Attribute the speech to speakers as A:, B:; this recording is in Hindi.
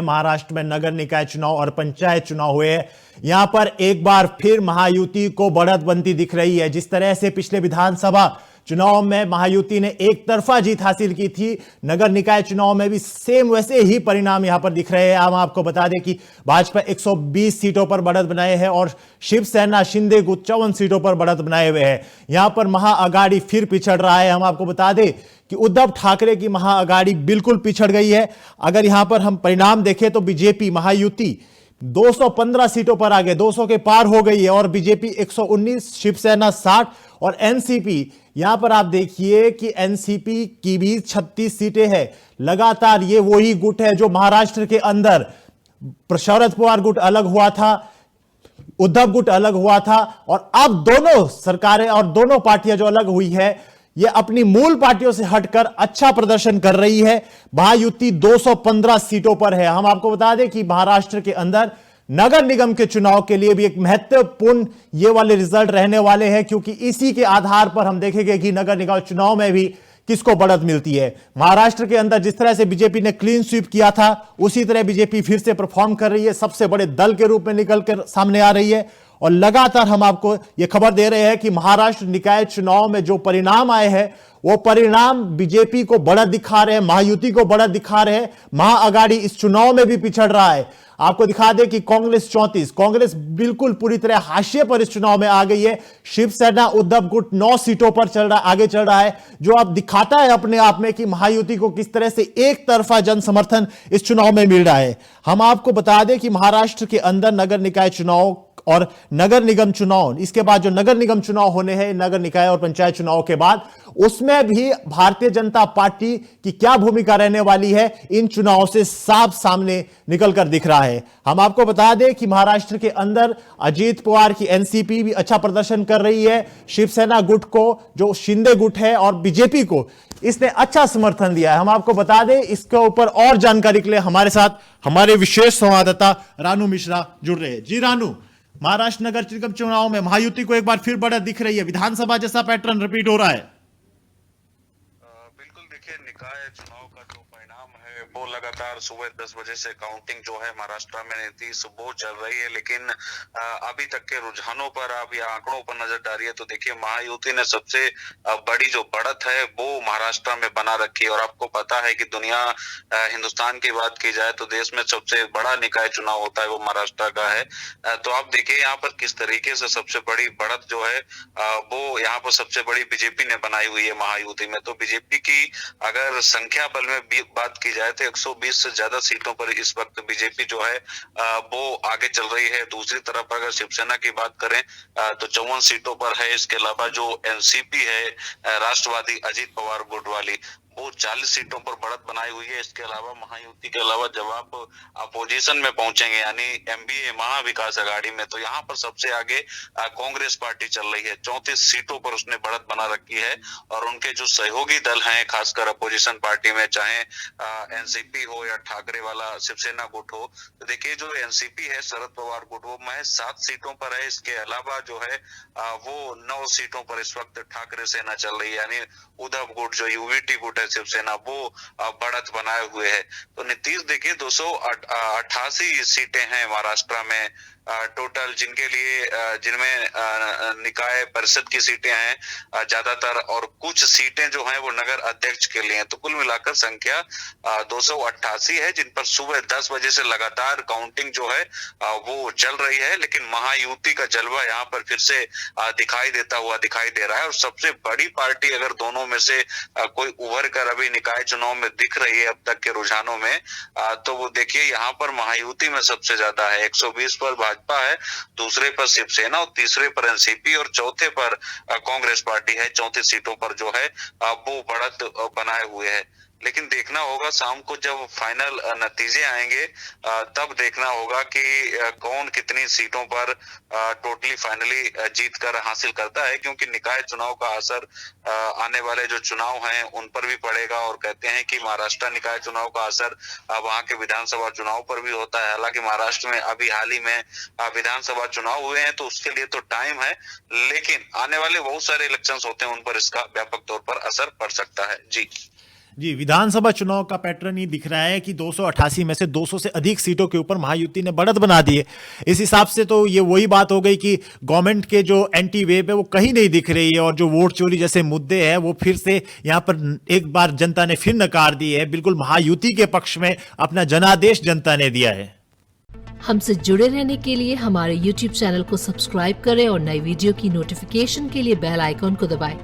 A: महाराष्ट्र में नगर निकाय चुनाव और पंचायत चुनाव हुए हैं। यहां पर एक बार फिर महायुति को बढ़त बनती दिख रही है। जिस तरह से पिछले विधानसभा चुनाव में महायुति ने एक तरफा जीत हासिल की थी, नगर निकाय चुनाव में भी सेम वैसे ही परिणाम यहां पर दिख रहे हैं। हम आपको बता दें कि भाजपा 120 सीटों पर बढ़त बनाए हैं और शिवसेना शिंदे गुट 54 सीटों पर बढ़त बनाए हुए हैं। यहां पर महाअघाड़ी फिर पिछड़ रहा है। हम आपको बता दें कि उद्धव ठाकरे की महाअघाड़ी बिल्कुल पिछड़ गई है। अगर यहां पर हम परिणाम देखें तो बीजेपी महायुति 215 सीटों पर आगे 200 के पार हो गई है और बीजेपी 119, शिवसेना 60 और एनसीपी, यहां पर आप देखिए कि एनसीपी की भी 36 सीटें हैं। लगातार ये वही गुट है जो महाराष्ट्र के अंदर शरद पवार गुट अलग हुआ था, उद्धव गुट अलग हुआ था और अब दोनों सरकारें और दोनों पार्टियां जो अलग हुई है ये अपनी मूल पार्टियों से हटकर अच्छा प्रदर्शन कर रही है। महायुति 215 सीटों पर है। हम आपको बता दें कि महाराष्ट्र के अंदर नगर निगम के चुनाव के लिए भी एक महत्वपूर्ण ये वाले रिजल्ट रहने वाले हैं, क्योंकि इसी के आधार पर हम देखेंगे कि नगर निगम चुनाव में भी किसको बढ़त मिलती है। महाराष्ट्र के अंदर जिस तरह से बीजेपी ने क्लीन स्वीप किया था, उसी तरह बीजेपी फिर से परफॉर्म कर रही है, सबसे बड़े दल के रूप में निकलकर सामने आ रही है और लगातार हम आपको यह खबर दे रहे हैं कि महाराष्ट्र निकाय चुनाव में जो परिणाम आए हैं वो परिणाम बीजेपी को बढ़त दिखा रहे हैं, महायुति को बढ़त दिखा रहे हैं। महाअघाड़ी इस चुनाव में भी पिछड़ रहा है। आपको दिखा दें कि कांग्रेस 34, कांग्रेस बिल्कुल पूरी तरह हाशिए पर इस चुनाव में आ गई है। शिवसेना उद्धव गुट 9 सीटों पर आगे चल रहा है, जो अब दिखाता है अपने आप में कि महायुति को किस तरह से एक तरफा जन समर्थन इस चुनाव में मिल रहा है। हम आपको बता दें कि महाराष्ट्र के अंदर नगर निकाय चुनाव और नगर निगम चुनाव, इसके बाद जो नगर निगम चुनाव होने हैं नगर निकाय और पंचायत चुनाव के बाद, उसमें भी भारतीय जनता पार्टी की क्या भूमिका रहने वाली है इन चुनावों से साफ सामने निकलकर दिख रहा है। हम आपको बता दें कि महाराष्ट्र के अंदर अजीत पवार की एनसीपी भी अच्छा प्रदर्शन कर रही है। शिवसेना गुट को, जो शिंदे गुट है, और बीजेपी को इसने अच्छा समर्थन दिया है। हम आपको बता दें, इसके ऊपर और जानकारी के लिए हमारे साथ हमारे विशेष संवाददाता रानू मिश्रा जुड़ रहे हैं। जी रानू, महाराष्ट्र नगर निगम चुनाव में महायुति को एक बार फिर बढ़त दिख रही है, विधानसभा जैसा पैटर्न रिपीट हो रहा है।
B: बिल्कुल, देखिए निकाय चुनाव का जो परिणाम है वो लगातार सुबह 10 बजे से काउंटिंग जो है महाराष्ट्र में नीतीश वो चल रही है, लेकिन अभी तक के रुझानों पर आप या आंकड़ों पर नजर डालिए तो देखिए महायुति ने सबसे बड़ी जो बढ़त है वो महाराष्ट्र में बना रखी है। और आपको पता है कि दुनिया हिंदुस्तान की बात की जाए तो देश में सबसे बड़ा निकाय चुनाव होता है वो महाराष्ट्र का है। तो आप देखिए यहाँ पर किस तरीके से सबसे बड़ी बढ़त जो है वो यहाँ पर सबसे बड़ी बीजेपी ने बनाई हुई है महायुति में। तो बीजेपी की अगर संख्या बल में बात की जाए तो 120 से ज्यादा सीटों पर इस वक्त बीजेपी जो है वो आगे चल रही है। दूसरी तरफ अगर शिवसेना की बात करें तो 54 सीटों पर है। इसके अलावा जो एनसीपी है, राष्ट्रवादी अजीत पवार गुट वाली, वो 40 सीटों पर बढ़त बनाई हुई है। इसके अलावा महायुति के अलावा जब आप अपोजिशन में पहुंचेंगे यानी एमबीए महाविकास अघाड़ी में, तो यहाँ पर सबसे आगे कांग्रेस पार्टी चल रही है। 34 सीटों पर उसने बढ़त बना रखी है और उनके जो सहयोगी दल हैं खासकर अपोजिशन पार्टी में, चाहे एनसीपी हो या ठाकरे वाला शिवसेना गुट हो, तो देखिए जो एनसीपी है शरद पवार गुट वो महज 7 सीटों पर है। इसके अलावा जो है वो 9 सीटों पर इस वक्त ठाकरे सेना चल रही है, यानी उद्धव गुट जो यूवीटी गुट है शिवसेना वो बढ़त बनाए हुए है। तो नीतीश देखिए 288 सीटें हैं महाराष्ट्र में टोटल, जिनके लिए जिनमें निकाय परिषद की सीटें हैं ज्यादातर और कुछ सीटें जो हैं वो नगर अध्यक्ष के लिए हैं। तो कुल मिलाकर संख्या 288 है, जिन पर सुबह 10 बजे से लगातार काउंटिंग जो है वो चल रही है। लेकिन महायुति का जलवा यहाँ पर फिर से दिखाई देता हुआ दिखाई दे रहा है। और सबसे बड़ी पार्टी अगर दोनों में से कोई उभर कर अभी निकाय चुनाव में दिख रही है अब तक के रुझानों में, तो वो देखिए यहाँ पर महायुति में सबसे ज्यादा है। 120 पर भाजपा है, दूसरे पर शिवसेना और तीसरे पर एनसीपी और चौथे पर कांग्रेस पार्टी है। 34 सीटों पर जो है वो बढ़त बनाए हुए है। लेकिन देखना होगा शाम को जब फाइनल नतीजे आएंगे तब देखना होगा कि कौन कितनी सीटों पर टोटली फाइनली जीत कर हासिल करता है, क्योंकि निकाय चुनाव का असर आने वाले जो चुनाव हैं उन पर भी पड़ेगा। और कहते हैं कि महाराष्ट्र निकाय चुनाव का असर वहां के विधानसभा चुनाव पर भी होता है। हालांकि महाराष्ट्र में अभी हाल ही में विधानसभा चुनाव हुए हैं तो उसके लिए तो टाइम है, लेकिन आने वाले बहुत सारे इलेक्शंस होते हैं उन पर इसका व्यापक तौर पर असर पड़ सकता है। जी
A: जी, विधानसभा चुनाव का पैटर्न ही दिख रहा है कि 288 में से 200 से अधिक सीटों के ऊपर महायुति ने बढ़त बना दी है। इस हिसाब से तो ये वही बात हो गई कि गवर्नमेंट के जो एंटी वेव है वो कहीं नहीं दिख रही है और जो वोट चोरी जैसे मुद्दे हैं वो फिर से यहाँ पर एक बार जनता ने फिर नकार दी है। बिल्कुल महायुति के पक्ष में अपना जनादेश जनता ने दिया है।
C: हमसे जुड़े रहने के लिए हमारे YouTube चैनल को सब्सक्राइब करें और नई वीडियो की नोटिफिकेशन के लिए बेल आइकॉन को दबाएं।